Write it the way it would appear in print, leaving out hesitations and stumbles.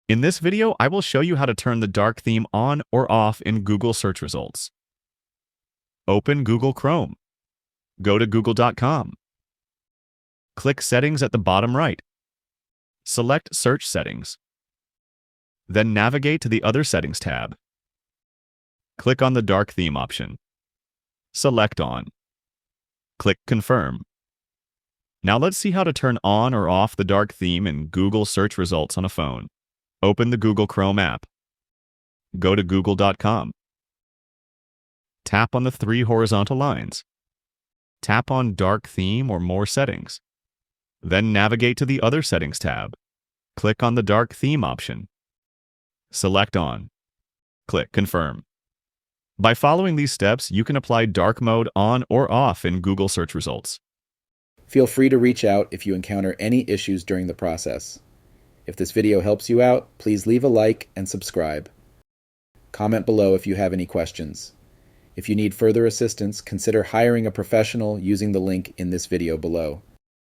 In this video, I will show you how to turn the dark theme on or off in Google search results. Open Google Chrome. Go to google.com. Click Settings at the bottom right. Select Search Settings. Then navigate to the Other Settings tab. Click on the Dark Theme option. Select On. Click Confirm. Now let's see how to turn on or off the dark theme in Google search results on a phone. Open the Google Chrome app. Go to google.com. Tap on the three horizontal lines. Tap on Dark Theme or More Settings. Then navigate to the Other Settings tab. Click on the Dark Theme option. Select On. Click Confirm. By following these steps, you can apply dark mode on or off in Google search results. Feel free to reach out if you encounter any issues during the process. If this video helps you out, please leave a like and subscribe. Comment below if you have any questions. If you need further assistance, consider hiring a professional using the link in this video below.